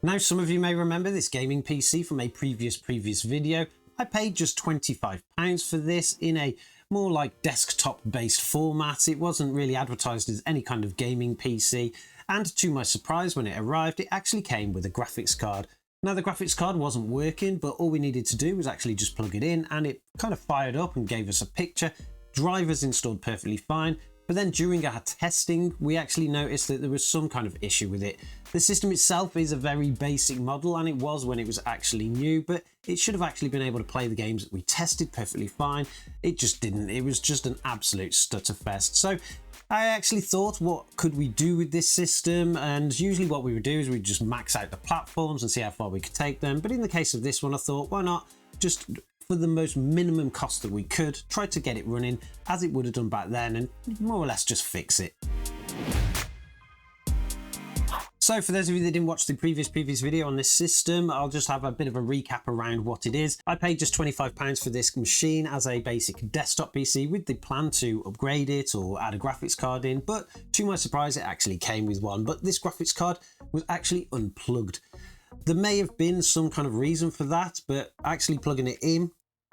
Now, some of you may remember this gaming PC from a previous video. I paid just £25 for this in a more like desktop based format. It wasn't really advertised as any kind of gaming PC, and to my surprise, when it arrived, it actually came with a graphics card. Now, the graphics card wasn't working, but all we needed to do was actually just plug it in, and it kind of fired up and gave us a picture. Drivers installed perfectly fine, but then during our testing, we actually noticed that there was some kind of issue with it. The system itself is a very basic model, and it was when it was actually new, but it should have actually been able to play the games that we tested perfectly fine. It just didn't. It was just an absolute stutterfest. So I actually thought, what could we do with this system? And usually what we would do is we'd just max out the platforms and see how far we could take them. But in the case of this one, I thought, why not just, for the most minimum cost that we could, try to get it running as it would have done back then and more or less just fix it. So for those of you that didn't watch the previous video on this system, I'll just have a bit of a recap around what it is. I paid just £25 for this machine as a basic desktop PC with the plan to upgrade it or add a graphics card in, but to my surprise, it actually came with one. But this graphics card was actually unplugged. There may have been some kind of reason for that, but actually plugging it in,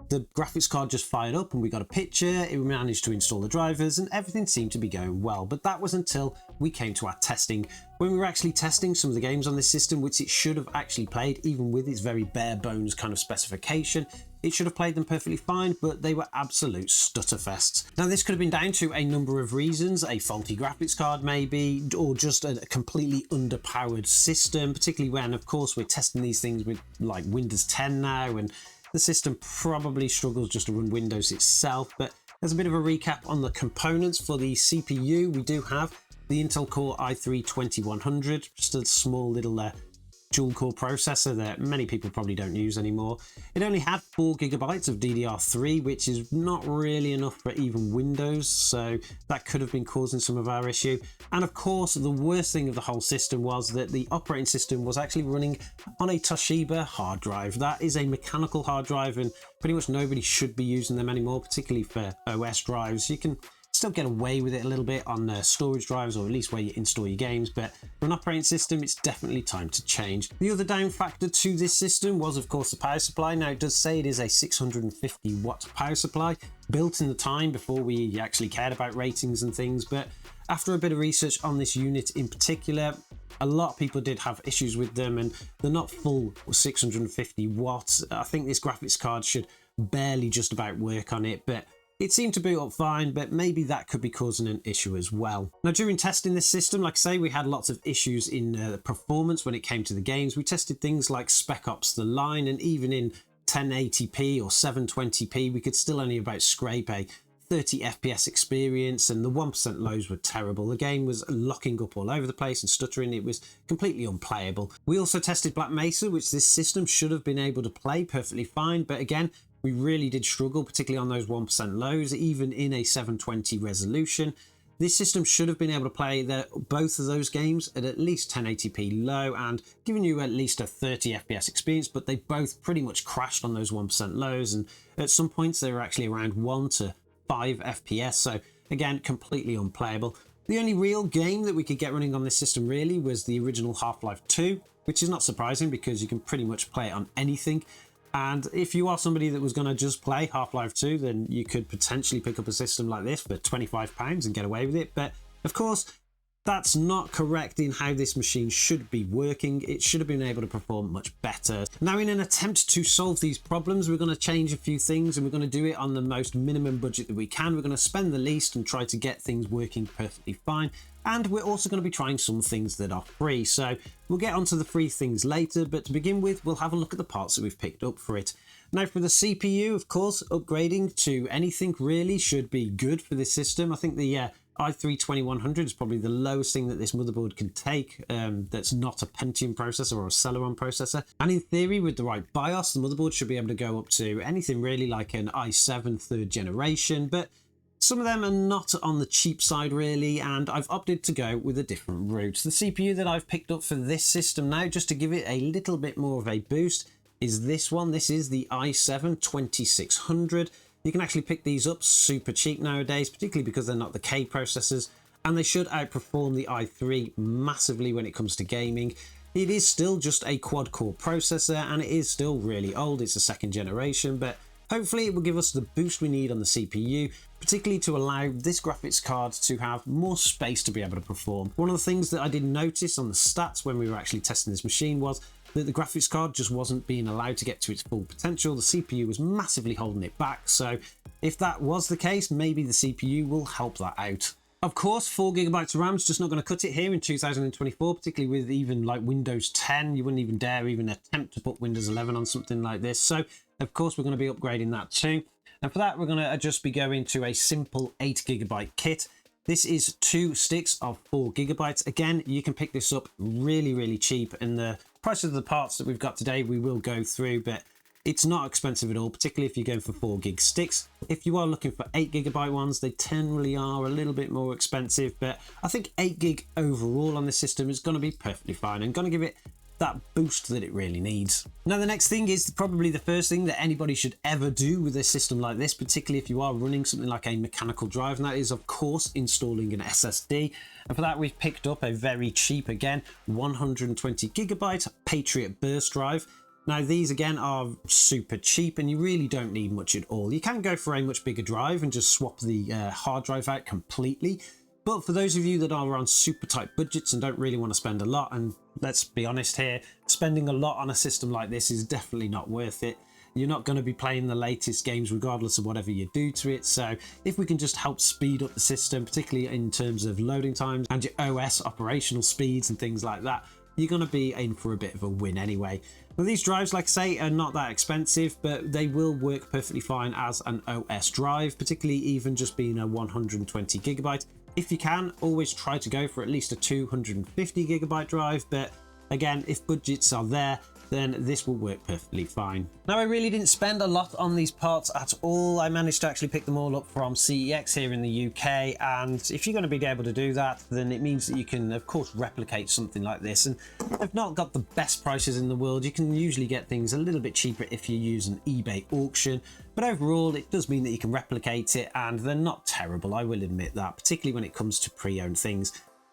the graphics card just fired up and we got a picture, it managed to install the drivers and everything seemed to be going well. But that was until we came to our testing. When we were actually testing some of the games on this system, which it should have actually played, even with its very bare bones kind of specification, it should have played them perfectly fine, but they were absolute stutterfests. Now, this could have been down to a number of reasons: a faulty graphics card maybe, or just a completely underpowered system, particularly when, of course, we're testing these things with like Windows 10 now, and the system probably struggles just to run Windows itself. But as a bit of a recap on the components for the CPU, we do have the Intel Core i3-2100, just a small little dual core processor that many people probably don't use anymore. It only had 4 GB of DDR3, which is not really enough for even Windows, so that could have been causing some of our issue. And of course, the worst thing of the whole system was that the operating system was actually running on a Toshiba hard drive. That is a mechanical hard drive, and pretty much nobody should be using them anymore, particularly for OS drives. You can still get away with it a little bit on storage drives, or at least where you install your games, but for an operating system, it's definitely time to change. The other down factor to this system was, of course, the power supply. Now, it does say it is a 650 watt power supply, built in the time before we actually cared about ratings and things, but after a bit of research on this unit in particular, a lot of people did have issues with them, and they're not full 650 watts. I think this graphics card should barely just about work on it, but it seemed to boot up fine, but maybe that could be causing an issue as well. Now, during testing this system, like I say, we had lots of issues in performance when it came to the games. We tested things like Spec Ops: The Line, and even in 1080p or 720p, we could still only about scrape a 30 FPS experience, and the 1% lows were terrible. The game was locking up all over the place and stuttering. It was completely unplayable. We also tested Black Mesa, which this system should have been able to play perfectly fine, but again, we really did struggle, particularly on those 1% lows, even in a 720 resolution. This system should have been able to play both of those games at least 1080p low and giving you at least a 30 FPS experience, but they both pretty much crashed on those 1% lows, and at some points they were actually around 1 to 5 FPS, so again, completely unplayable. The only real game that we could get running on this system really was the original Half-Life 2, which is not surprising because you can pretty much play it on anything. And if you are somebody that was going to just play Half-Life 2, then you could potentially pick up a system like this for £25 and get away with it. But of course, that's not correct in how this machine should be working. It should have been able to perform much better. Now, in an attempt to solve these problems, we're going to change a few things, and we're going to do it on the most minimum budget that we can. We're going to spend the least and try to get things working perfectly fine. And we're also going to be trying some things that are free. So we'll get onto the free things later, but to begin with, we'll have a look at the parts that we've picked up for it. Now, for the CPU, of course, upgrading to anything really should be good for this system. I think the i3-2100 is probably the lowest thing that this motherboard can take that's not a Pentium processor or a Celeron processor. And in theory, with the right BIOS, the motherboard should be able to go up to anything really like an i7 3rd generation, but some of them are not on the cheap side really, and I've opted to go with a different route. The CPU that I've picked up for this system now, just to give it a little bit more of a boost, is this one. This is the i7-2600. You can actually pick these up super cheap nowadays, particularly because they're not the K processors, and they should outperform the i3 massively when it comes to gaming. It is still just a quad-core processor, and it is still really old. It's a second generation, but hopefully it will give us the boost we need on the CPU, particularly to allow this graphics card to have more space to be able to perform. One of the things that I did notice on the stats when we were actually testing this machine was that the graphics card just wasn't being allowed to get to its full potential. The CPU was massively holding it back. So if that was the case, maybe the CPU will help that out. Of course, 4GB of RAM is just not going to cut it here in 2024, particularly with even like Windows 10. You wouldn't even dare even attempt to put Windows 11 on something like this. So of course, we're going to be upgrading that too. And for that, we're going to just be going to a simple 8GB kit. This is 2 sticks of 4GB. Again, you can pick this up really, really cheap. And the price of the parts that we've got today, we will go through, but it's not expensive at all, particularly if you're going for 4GB sticks. If you are looking for 8GB ones, they generally are a little bit more expensive, but I think 8GB overall on this system is going to be perfectly fine and going to give it that boost that it really needs. Now, the next thing is probably the first thing that anybody should ever do with a system like this, particularly if you are running something like a mechanical drive, and that is, of course, installing an SSD. And for that, we've picked up a very cheap, again, 120GB Patriot burst drive. Now, these again are super cheap and you really don't need much at all. You can go for a much bigger drive and just swap the hard drive out completely. But for those of you that are on super tight budgets and don't really want to spend a lot, and let's be honest here, spending a lot on a system like this is definitely not worth it. You're not going to be playing the latest games regardless of whatever you do to it. So if we can just help speed up the system, particularly in terms of loading times and your OS operational speeds and things like that, you're going to be in for a bit of a win anyway. Now, these drives, like I say, are not that expensive, but they will work perfectly fine as an OS drive, particularly even just being a 120GB. If you can, always try to go for at least a 250GB drive, but again, if budgets are there, then this will work perfectly fine. Now, I really didn't spend a lot on these parts at all. I managed to actually pick them all up from CEX here in the UK, and if you're going to be able to do that, then it means that you can, of course, replicate something like this. And they've not got the best prices in the world. You can usually get things a little bit cheaper if you use an eBay auction, but overall, it does mean that you can replicate it, and they're not terrible, I will admit that, particularly when it comes to pre-owned things.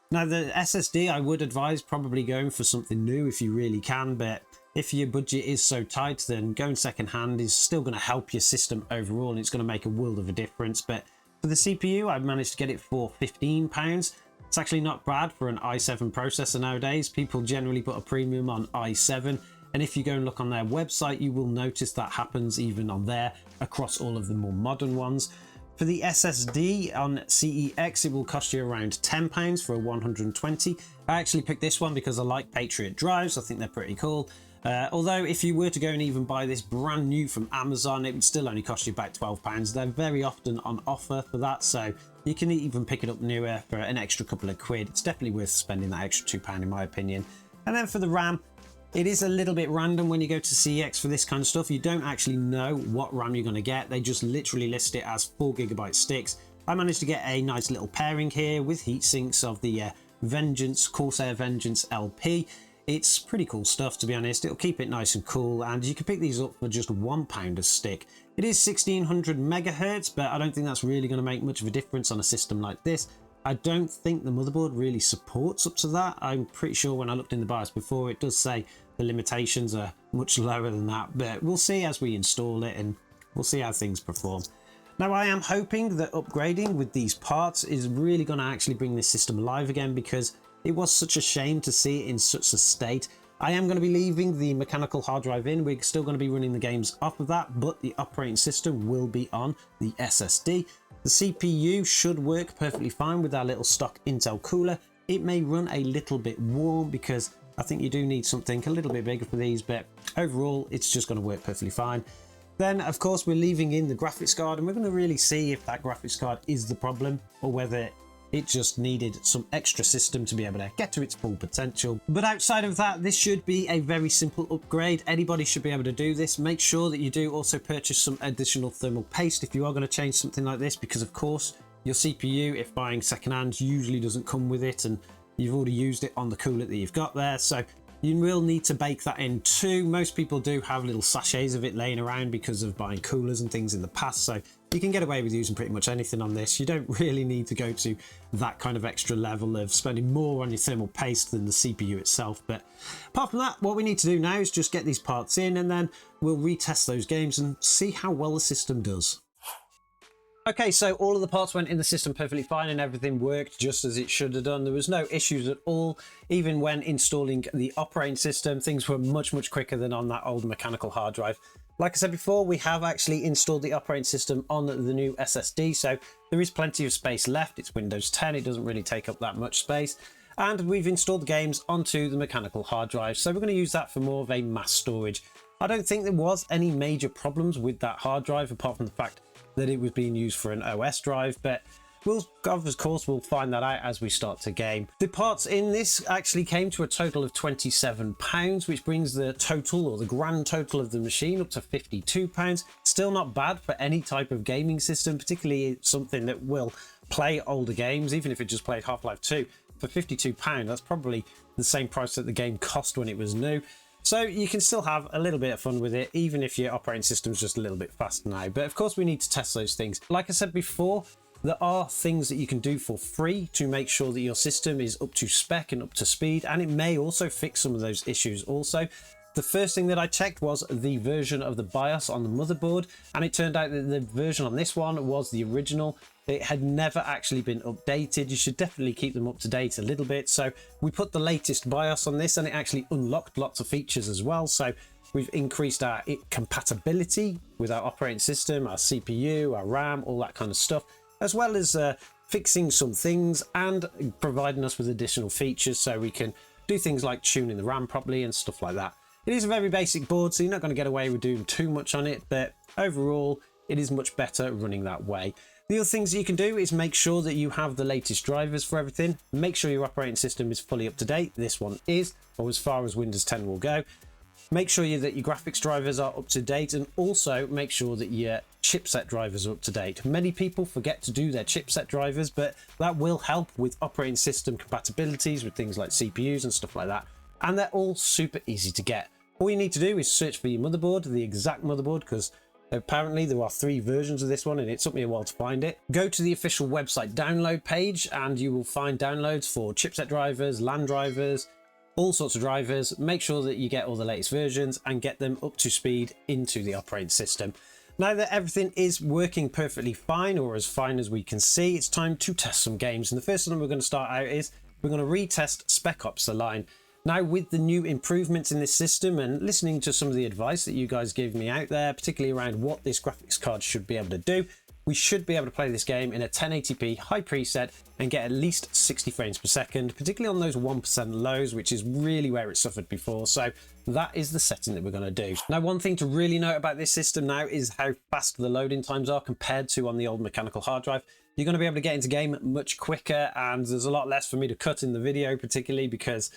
Now, the SSD, I would advise probably going for something new if you really can, but if your budget is so tight, then going secondhand is still going to help your system overall, and it's going to make a world of a difference. But for the CPU, I've managed to get it for £15. It's actually not bad for an i7 processor nowadays. People generally put a premium on i7, and if you go and look on their website, you will notice that happens even on there across all of the more modern ones. For the SSD on CEX, it will cost you around £10 for a 120. I actually picked this one because I like Patriot drives. I think they're pretty cool. Although if you were to go and even buy this brand new from Amazon, it would still only cost you about £12. They're very often on offer for that, so you can even pick it up newer for an extra couple of quid. It's definitely worth spending that extra £2 in my opinion. And then for the RAM, it is a little bit random when you go to CEX for this kind of stuff. You don't actually know what RAM you're going to get. They just literally list it as 4GB sticks. I managed to get a nice little pairing here with heat sinks of the Corsair Vengeance LP. It's pretty cool stuff, to be honest. It'll keep it nice and cool, and you can pick these up for just £1 a stick. It is 1600 megahertz, but I don't think that's really going to make much of a difference on a system like this. I don't think the motherboard really supports up to that. I'm pretty sure when I looked in the BIOS before, it does say the limitations are much lower than that, but we'll see as we install it and we'll see how things perform. Now, I am hoping that upgrading with these parts is really going to actually bring this system alive again, because it was such a shame to see it in such a state. I am going to be leaving the mechanical hard drive in. We're still going to be running the games off of that, but the operating system will be on the SSD. The CPU should work perfectly fine with our little stock Intel cooler. It may run a little bit warm because I think you do need something a little bit bigger for these, but overall, it's just going to work perfectly fine. Then, of course, we're leaving in the graphics card, and we're going to really see if that graphics card is the problem or whether it just needed some extra system to be able to get to its full potential. But outside of that, this should be a very simple upgrade. Anybody should be able to do this. Make sure that you do also purchase some additional thermal paste if you are going to change something like this, because of course your CPU, if buying secondhand, usually doesn't come with it, and you've already used it on the cooler that you've got there. So you will need to bake that in too. Most people do have little sachets of it laying around because of buying coolers and things in the past. So You can get away with using pretty much anything on this. You don't really need to go to that kind of extra level of spending more on your thermal paste than the CPU itself. But apart from that, what we need to do now is just get these parts in, and then we'll retest those games and see how well the system does. Okay, so all of the parts went in the system perfectly fine and everything worked just as it should have done. There was no issues at all. Even when installing the operating system, things were much quicker than on that old mechanical hard drive. Like I said before, we have actually installed the operating system on the new SSD, so there is plenty of space left. It's Windows 10, it doesn't really take up that much space. And we've installed the games onto the mechanical hard drive, so we're going to use that for more of a mass storage. I don't think there was any major problems with that hard drive, apart from the fact that it was being used for an OS drive, but of course we'll find that out as we start to game. The parts in this actually came to a total of £27, which brings the total, or the grand total of the machine, up to £52. Still not bad for any type of gaming system, particularly something that will play older games, even if it just played Half-Life 2. For £52, that's probably the same price that the game cost when it was new. So you can still have a little bit of fun with it, even if your operating system's just a little bit faster now. But of course we need to test those things. Like I said before, there are things that you can do for free to make sure that your system is up to spec and up to speed, and it may also fix some of those issues also. The first thing that I checked was the version of the BIOS on the motherboard, and it turned out that the version on this one was the original. It had never actually been updated. You should definitely keep them up to date a little bit. So we put the latest BIOS on this, and it actually unlocked lots of features as well. So we've increased our compatibility with our operating system, our CPU, our RAM, all that kind of stuff, as well as fixing some things and providing us with additional features so we can do things like tuning the RAM properly and stuff like that. It is a very basic board, so you're not going to get away with doing too much on it, but overall it is much better running that way. The other things that you can do is make sure that you have the latest drivers for everything. Make sure your operating system is fully up to date. This one is, or as far as Windows 10 will go. Make sure that your graphics drivers are up to date, and also make sure that your chipset drivers are up to date. Many people forget to do their chipset drivers, but that will help with operating system compatibilities with things like CPUs and stuff like that. And they're all super easy to get. All you need to do is search for your motherboard, the exact motherboard, because apparently there are 3 versions of this one and it took me a while to find it. Go to the official website download page and you will find downloads for chipset drivers, LAN drivers, all sorts of drivers. Make sure that you get all the latest versions and get them up to speed into the operating system. Now that everything is working perfectly fine, or as fine as we can see, it's time to test some games. And the first one we're going to start out is we're going to retest Spec Ops: The Line. Now, with the new improvements in this system and listening to some of the advice that you guys gave me out there, particularly around what this graphics card should be able to do, we should be able to play this game in a 1080p high preset and get at least 60 frames per second, particularly on those 1% lows, which is really where it suffered before. So that is the setting that we're going to do. Now, one thing to really note about this system now is how fast the loading times are compared to on the old mechanical hard drive. You're going to be able to get into game much quicker, and there's a lot less for me to cut in the video, particularly because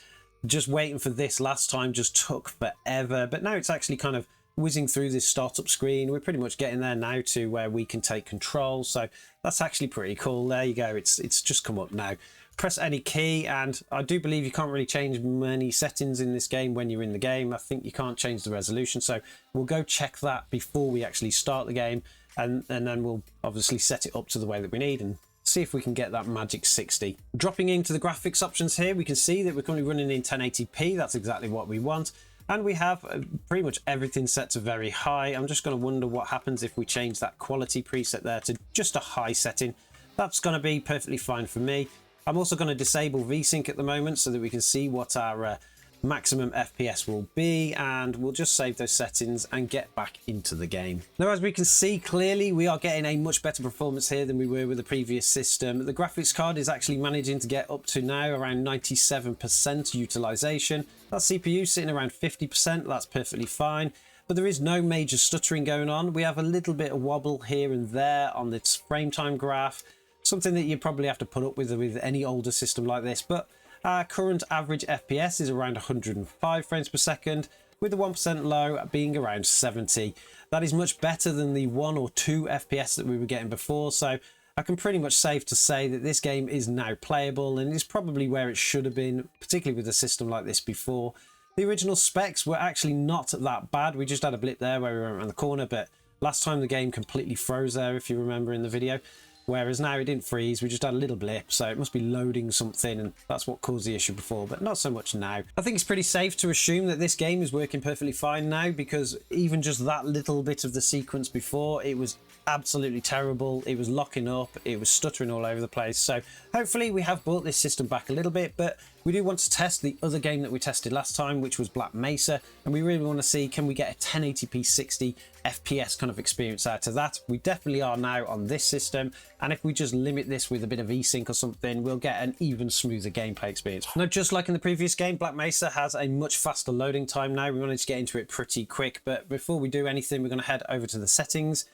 just waiting for this last time just took forever. But now it's actually kind of whizzing through this startup screen. We're pretty much getting there now to where we can take control, so that's actually pretty cool. There you go, it's just come up now. Press any key, and I do believe you can't really change many settings in this game when you're in the game. I think you can't change the resolution, so we'll go check that before we actually start the game, and then we'll obviously set it up to the way that we need and see if we can get that magic 60. Dropping into the graphics options here, we can see that we're currently running in 1080p. That's exactly what we want. And we have pretty much everything set to very high. I'm just going to wonder what happens if we change that quality preset there to just a high setting. That's going to be perfectly fine for me. I'm also going to disable VSync at the moment so that we can see what our maximum FPS will be, and we'll just save those settings and get back into the game. Now, as we can see clearly, we are getting a much better performance here than we were with the previous system. The graphics card is actually managing to get up to now around 97% utilization. That CPU sitting around 50%, that's perfectly fine. But there is no major stuttering going on. We have a little bit of wobble here and there on this frame time graph, something that you probably have to put up with any older system like this, but our current average FPS is around 105 frames per second, with the 1% low being around 70. That is much better than the 1 or 2 FPS that we were getting before, so I can pretty much safe to say that this game is now playable and is probably where it should have been, particularly with a system like this before. The original specs were actually not that bad. We just had a blip there where we went around the corner, but Last time the game completely froze there, if you remember in the video. Whereas now it didn't freeze, we just had a little blip, so it must be loading something, and that's what caused the issue before, but not so much now. I think it's pretty safe to assume that this game is working perfectly fine now, because even just that little bit of the sequence before, it was absolutely terrible. It was locking up, it was stuttering all over the place. So hopefully we have brought this system back a little bit, but we do want to test the other game that we tested last time, which was Black Mesa, and we really want to see, can we get a 1080p 60 FPS kind of experience out of that? We definitely are now on this system, and if we just limit this with a bit of VSync or something, we'll get an even smoother gameplay experience. Now, just like in the previous game, Black Mesa has a much faster loading time now. We managed to get into it pretty quick, but before we do anything, we're going to head over to the settings,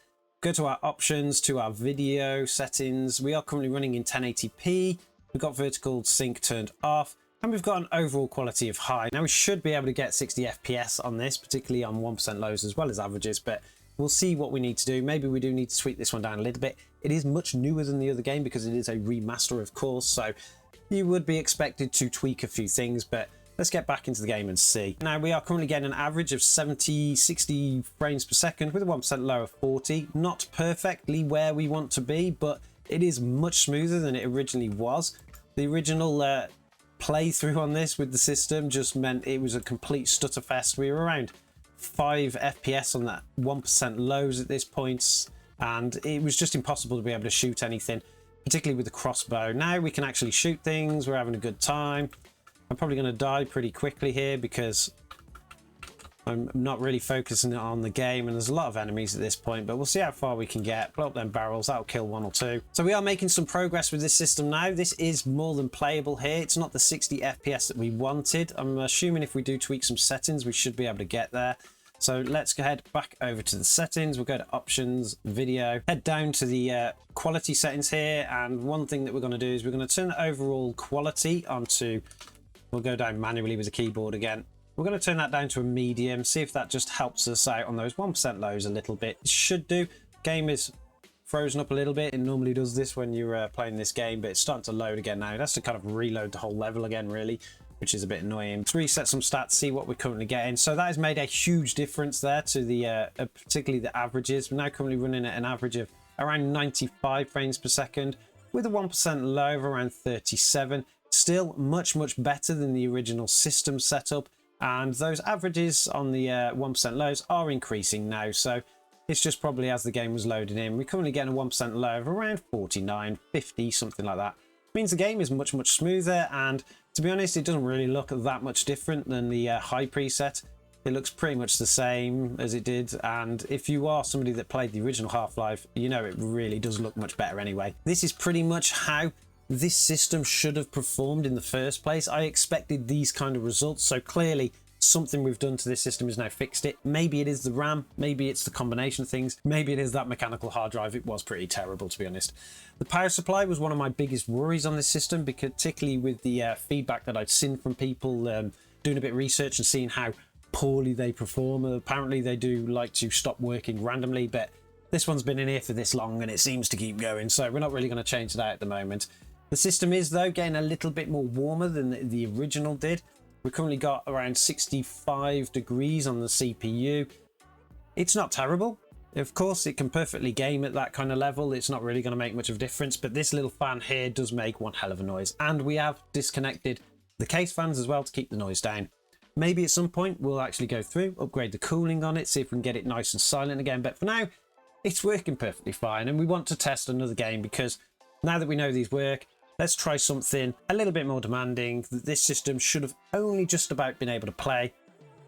go to our options, to our video settings. We are currently running in 1080p. We've got vertical sync turned off, and we've got an overall quality of high. Now we should be able to get 60 FPS on this, particularly on 1% lows as well as averages, but we'll see what we need to do. Maybe we do need to tweak this one down a little bit. It is much newer than the other game because it is a remaster, of course, so you would be expected to tweak a few things, but let's get back into the game and see. Now we are currently getting an average of 60 frames per second with a 1% low of 40. Not perfectly where we want to be, but it is much smoother than it originally was. The original playthrough on this with the system just meant it was a complete stutter fest. We were around 5 FPS on that 1% lows at this point, and it was just impossible to be able to shoot anything, particularly with the crossbow. Now we can actually shoot things. We're having a good time. I'm probably going to die pretty quickly here because I'm not really focusing on the game, and there's a lot of enemies at this point, but we'll see how far we can get. Blow up them barrels, that'll kill one or two. So we are making some progress with this system now. This is more than playable here. It's not the 60 FPS that we wanted. I'm assuming if we do tweak some settings, we should be able to get there. So let's go ahead back over to the settings. We'll go to options, video, head down to the quality settings here, and one thing that we're going to do is we're going to turn the overall quality onto, we'll go down manually with the keyboard again. We're going to turn that down to a medium, see if that just helps us out on those 1% lows a little bit. It should do. Game is frozen up a little bit. It normally does this when you're playing this game, but it's starting to load again now. It has to kind of reload the whole level again, really, which is a bit annoying. Let's reset some stats, see what we're currently getting. So that has made a huge difference there to the, particularly the averages. We're now currently running at an average of around 95 frames per second with a 1% low of around 37. Still much, much better than the original system setup. And those averages on the 1% lows are increasing now. So it's just probably as the game was loading in. We're currently getting a 1% low of around 49, 50, something like that. It means the game is much, much smoother. And to be honest, it doesn't really look that much different than the high preset. It looks pretty much the same as it did. And if you are somebody that played the original Half-Life, you know it really does look much better anyway. This is pretty much how this system should have performed in the first place. I expected these kind of results, so clearly something we've done to this system has now fixed it. Maybe it is the RAM, maybe it's the combination of things, maybe it is that mechanical hard drive. It was pretty terrible, to be honest. The power supply was one of my biggest worries on this system, particularly with the feedback that I'd seen from people doing a bit of research and seeing how poorly they perform. Apparently they do like to stop working randomly, but this one's been in here for this long and it seems to keep going, so we're not really going to change that at the moment. The system is, though, getting a little bit more warmer than the original did. We've currently got around 65 degrees on the CPU. It's not terrible. Of course, it can perfectly game at that kind of level. It's not really going to make much of a difference, but this little fan here does make one hell of a noise. And we have disconnected the case fans as well to keep the noise down. Maybe at some point we'll actually go through, upgrade the cooling on it, see if we can get it nice and silent again. But for now, it's working perfectly fine. And we want to test another game because now that we know these work, let's try something a little bit more demanding that this system should have only just about been able to play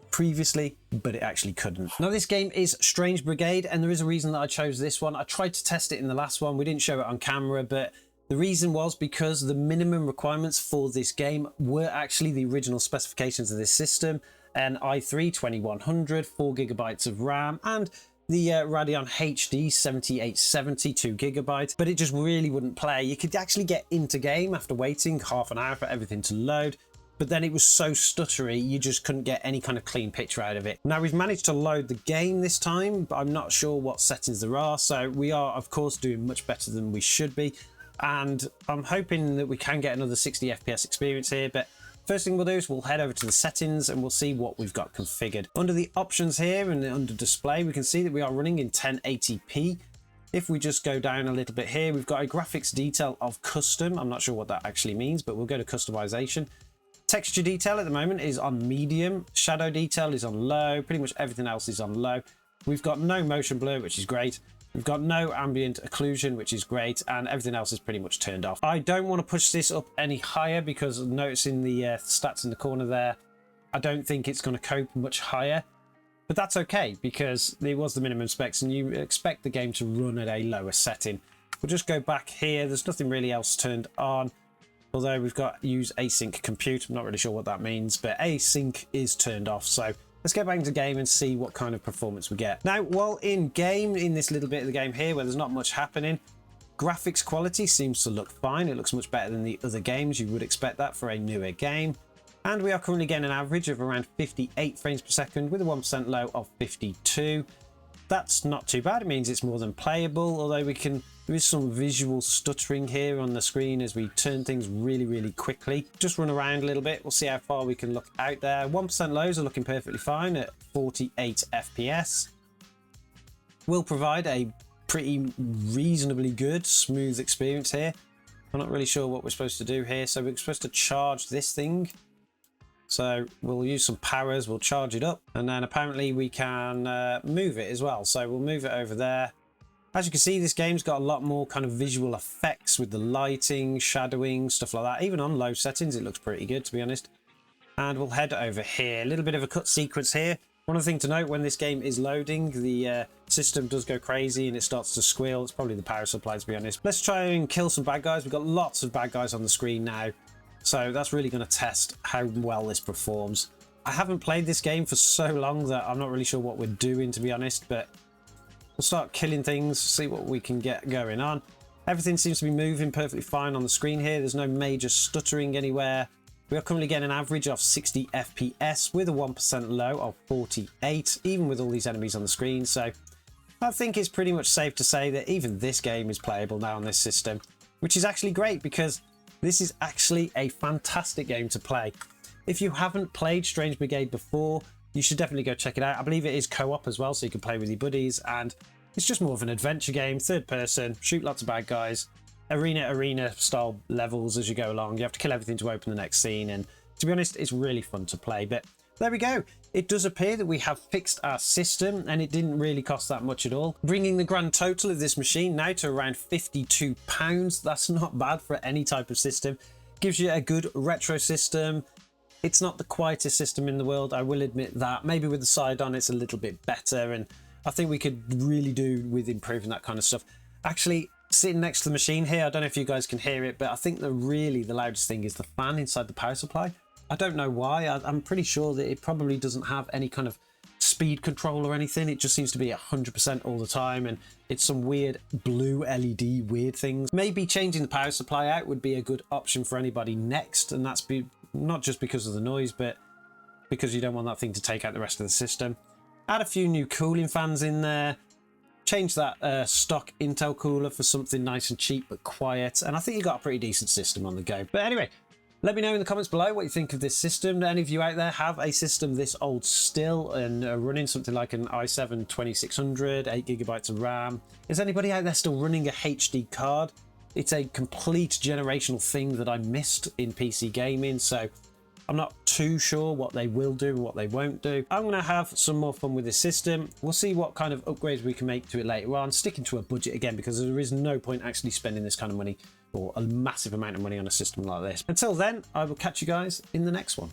previously, but it actually couldn't. Now, this game is Strange Brigade, and there is a reason that I chose this one. I tried to test it in the last one. We didn't show it on camera, but the reason was because the minimum requirements for this game were actually the original specifications of this system. An i3 2100, 4GB of RAM, and the Radeon HD 7870, 2GB, but it just really wouldn't play. You could actually get into game after waiting half an hour for everything to load, but then it was so stuttery you just couldn't get any kind of clean picture out of it. Now we've managed to load the game this time, but I'm not sure what settings there are, so we are of course doing much better than we should be, and I'm hoping that we can get another 60 FPS experience here, but First thing we'll do is we'll head over to the settings and we'll see what we've got configured. Under the options here and under display, we can see that we are running in 1080p. If we just go down a little bit here, we've got a graphics detail of custom. I'm not sure what that actually means, but we'll go to customization. Texture detail at the moment is on medium. Shadow detail is on low. Pretty much everything else is on low. We've got no motion blur, which is great. We've got no ambient occlusion, which is great, and everything else is pretty much turned off. I don't want to push this up any higher because noticing the stats in the corner there, I don't think it's going to cope much higher. But that's okay because it was the minimum specs and you expect the game to run at a lower setting. We'll just go back here. There's nothing really else turned on. Although we've got use async compute. I'm not really sure what that means, but async is turned off. So let's get back into game and see what kind of performance we get. Now, while in game, in this little bit of the game here where there's not much happening, graphics quality seems to look fine. It looks much better than the other games. You would expect that for a newer game. And we are currently getting an average of around 58 frames per second with a 1% low of 52. That's not too bad. It means it's more than playable, although there is some visual stuttering here on the screen as we turn things really, really quickly. Just run around a little bit. We'll see how far we can look out there. 1% lows are looking perfectly fine at 48 FPS. Will provide a pretty reasonably good, smooth experience here. I'm not really sure what we're supposed to do here. So we're supposed to charge this thing. So we'll use some powers, we'll charge it up, and then apparently we can move it as well. So we'll move it over there. As you can see, this game's got a lot more kind of visual effects with the lighting, shadowing, stuff like that. Even on low settings, it looks pretty good, to be honest. And we'll head over here. A little bit of a cut sequence here. One other thing to note, when this game is loading, the system does go crazy and it starts to squeal. It's probably the power supply, to be honest. Let's try and kill some bad guys. We've got lots of bad guys on the screen now. So that's really going to test how well this performs. I haven't played this game for so long that I'm not really sure what we're doing, to be honest, but we'll start killing things, see what we can get going on. Everything seems to be moving perfectly fine on the screen here. There's no major stuttering anywhere. We are currently getting an average of 60 FPS with a 1% low of 48, even with all these enemies on the screen. So I think it's pretty much safe to say that even this game is playable now on this system, which is actually great because this is actually a fantastic game to play. If you haven't played Strange Brigade before, you should definitely go check it out. I believe it is co-op as well, so you can play with your buddies, and it's just more of an adventure game, third person, shoot lots of bad guys, arena style levels as you go along. You have to kill everything to open the next scene, and to be honest, it's really fun to play. But there we go. It does appear that we have fixed our system and it didn't really cost that much at all, bringing the grand total of this machine now to around £52. That's not bad for any type of system. Gives you a good retro system. It's not the quietest system in the world, I will admit that. Maybe with the side on it's a little bit better, and I think we could really do with improving that kind of stuff. Actually, sitting next to the machine here, I don't know if you guys can hear it, but I think the loudest thing is the fan inside the power supply. I don't know why. I'm pretty sure that it probably doesn't have any kind of speed control or anything. It just seems to be 100% all the time, and it's some weird blue LED weird things. Maybe changing the power supply out would be a good option for anybody next, and that's not just because of the noise, but because you don't want that thing to take out the rest of the system. Add a few new cooling fans in there. Change that stock Intel cooler for something nice and cheap but quiet, and I think you got a pretty decent system on the go. But anyway, let me know in the comments below what you think of this system. Do any of you out there have a system this old still and running something like an i7 2600, 8GB of RAM? Is anybody out there still running a HD card? It's a complete generational thing that I missed in PC gaming, so I'm not too sure what they will do and what they won't do. I'm going to have some more fun with this system. We'll see what kind of upgrades we can make to it later on, sticking to a budget again, because there is no point actually spending this kind of money or a massive amount of money on a system like this. Until then, I will catch you guys in the next one.